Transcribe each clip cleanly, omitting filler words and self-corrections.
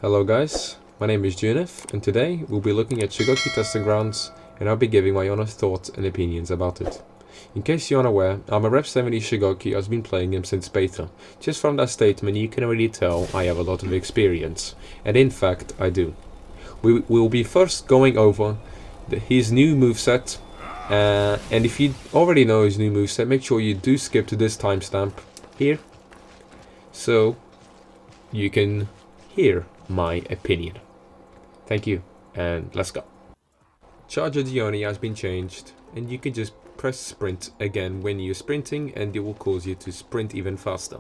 Hello guys, my name is Junirf, and today we'll be looking at Shugoki Testing Grounds, and I'll be giving my honest thoughts and opinions about it. In case you're unaware, I'm a Rep 70 Shugoki. I've been playing him since beta. Just from that statement you can already tell I have a lot of experience, and in fact I do. We will be first going over his new moveset, and if you already know his new moveset, make sure you do skip to this timestamp here, so you can hear my opinion. Thank you, and let's go. Charger Gionee has been changed, and you can just press sprint again when you're sprinting, and it will cause you to sprint even faster.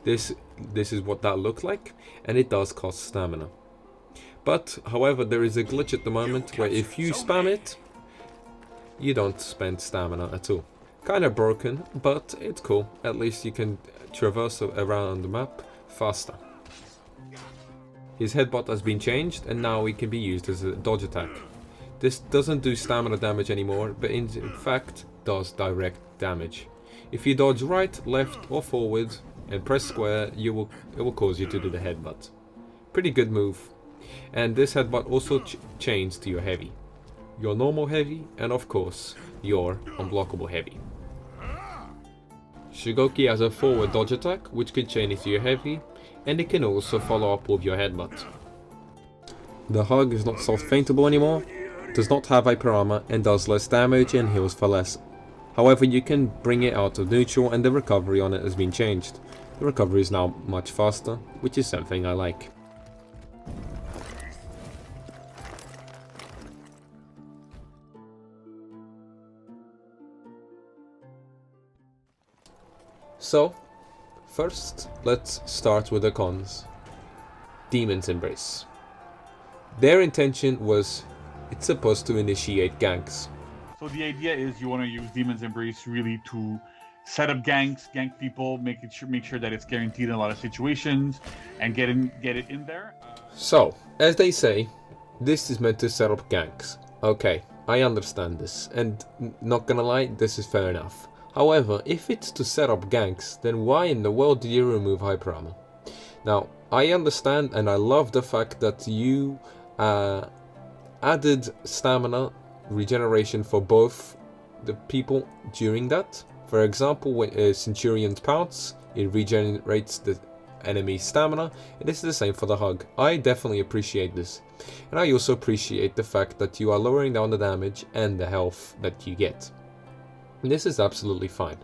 This is what that looks like, and it does cost stamina. But, however, there is a glitch at the moment where if you spam it, you don't spend stamina at all. Kinda broken, but it's cool. At least you can traverse around the map faster. His headbutt has been changed, and now it can be used as a dodge attack. This doesn't do stamina damage anymore, but in fact does direct damage. If you dodge right, left or forward and press square, it will cause you to do the headbutt. Pretty good move. And this headbutt also chains to your heavy. Your normal heavy, and of course, your unblockable heavy. Shugoki has a forward dodge attack, which can chain it to your heavy, and it can also follow up with your headbutt. The hug is not soft faintable anymore, does not have hyper armor, and does less damage and heals for less. However, you can bring it out of neutral, and the recovery on it has been changed. The recovery is now much faster, which is something I like. So, first, let's start with the cons. Demon's Embrace. Their intention was, it's supposed to initiate ganks. So the idea is you want to use Demon's Embrace really to set up ganks, gank people, make sure that it's guaranteed in a lot of situations, and get it in there. So, as they say, this is meant to set up ganks. Okay, I understand this, and not gonna lie, this is fair enough. However, if it's to set up ganks, then why in the world did you remove hyper armor? Now, I understand and I love the fact that you added stamina regeneration for both the people during that. For example, when Centurion's Pounce, it regenerates the enemy's stamina, and this is the same for the hug. I definitely appreciate this. And I also appreciate the fact that you are lowering down the damage and the health that you get. This is absolutely fine.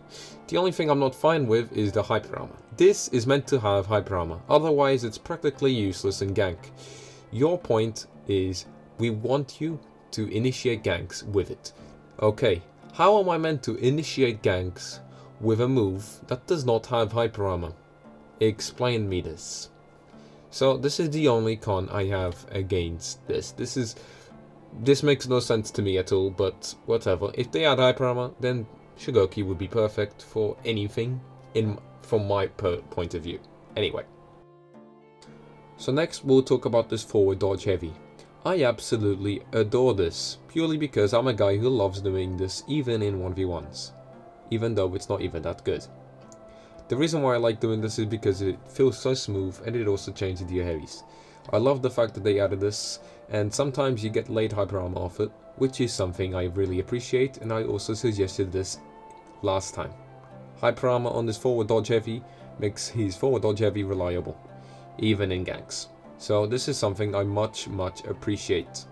The only thing I'm not fine with is the hyper armor. This is meant to have hyper armor, otherwise it's practically useless in gank. Your point is, we want you to initiate ganks with it. Okay, how am I meant to initiate ganks with a move that does not have hyper armor? Explain me this. So this is the only con I have against this. This makes no sense to me at all, but whatever. If they had hyper armor, then Shugoki would be perfect for anything from my point of view. Anyway. So next we'll talk about this forward dodge heavy. I absolutely adore this, purely because I'm a guy who loves doing this even in 1v1s. Even though it's not even that good. The reason why I like doing this is because it feels so smooth, and it also changes your heavies. I love the fact that they added this, and sometimes you get late hyper armor off it, which is something I really appreciate, and I also suggested this last time. Hyper armor on this forward dodge heavy makes his forward dodge heavy reliable, even in ganks. So this is something I much appreciate.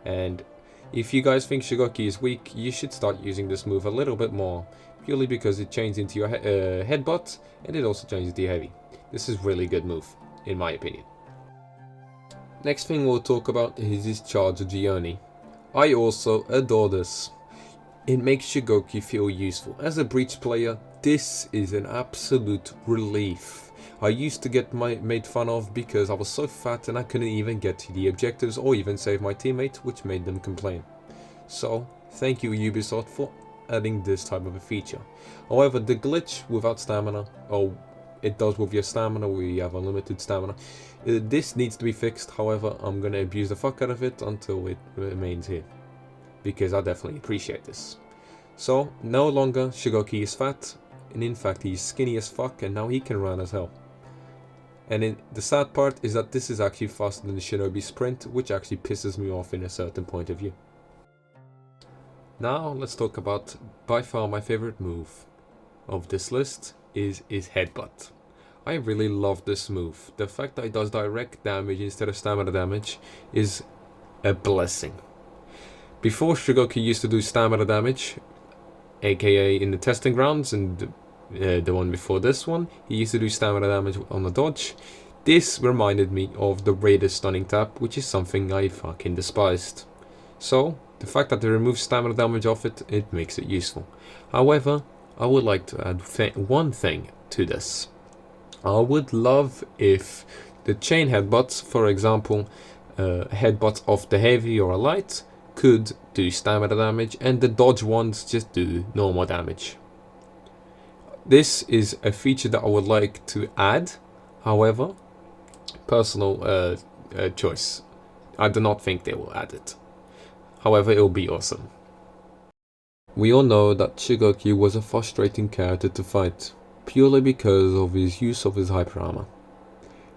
And if you guys think Shugoki is weak, you should start using this move a little bit more, purely because it changes into your headbutt, and it also changes to your heavy. This is really good move, in my opinion. Next thing we'll talk about is his Charger Gionee. I also adore this. It makes Shugoki feel useful. As a Breach player, this is an absolute relief. I used to get made fun of because I was so fat and I couldn't even get to the objectives or even save my teammate, which made them complain. So, thank you Ubisoft for adding this type of a feature. However, the glitch without stamina, or it does with your stamina where you have unlimited stamina, this needs to be fixed. However, I'm going to abuse the fuck out of it until it remains here, because I definitely appreciate this. So, no longer Shugoki is fat, and in fact he's skinny as fuck, and now he can run as hell. And the sad part is that this is actually faster than the Shinobi Sprint, which actually pisses me off in a certain point of view. Now let's talk about by far my favorite move of this list is Headbutt. I really love this move. The fact that it does direct damage instead of stamina damage is a blessing. Before, Shugoki used to do stamina damage, aka in the testing grounds, and the one before this one, he used to do stamina damage on the dodge. This reminded me of the Raider stunning tap, which is something I fucking despised. So, the fact that they remove stamina damage off it, it makes it useful. However, I would like to add one thing to this. I would love if the chain headbutts, for example, headbutts off the heavy or a light, could do stamina damage, and the dodge ones just do normal damage. This is a feature that I would like to add. However, personal choice. I do not think they will add it. However, it will be awesome. We all know that Shugoki was a frustrating character to fight, purely because of his use of his hyper armor.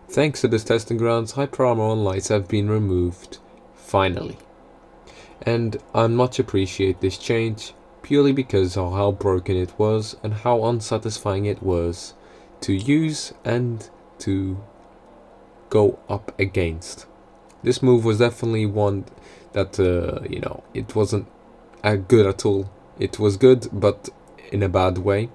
Thanks to this testing grounds, hyper armor on lights have been removed, finally. And I much appreciate this change, purely because of how broken it was and how unsatisfying it was to use and to go up against. This move was definitely one that, it wasn't good at all. It was good, but in a bad way.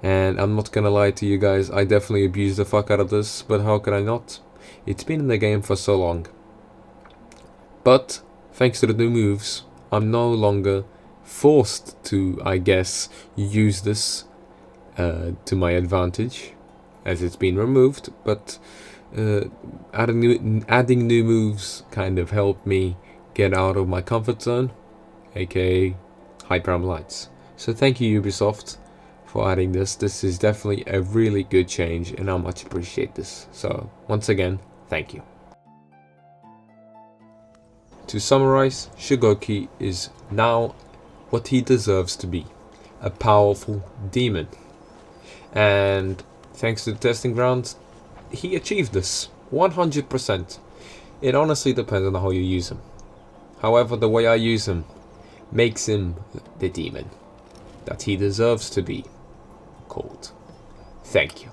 And I'm not gonna lie to you guys, I definitely abused the fuck out of this, but how could I not? It's been in the game for so long. But, thanks to the new moves, I'm no longer forced to, I guess, use this to my advantage, as it's been removed, but adding new moves kind of helped me get out of my comfort zone, aka Hyper Armor Lights. So thank you, Ubisoft, for adding this. This is definitely a really good change, and I much appreciate this. So once again, thank you. To summarize, Shugoki is now what he deserves to be, a powerful demon. And thanks to the testing grounds, he achieved this 100%. It honestly depends on how you use him. However, the way I use him makes him the demon that he deserves to be called. Thank you.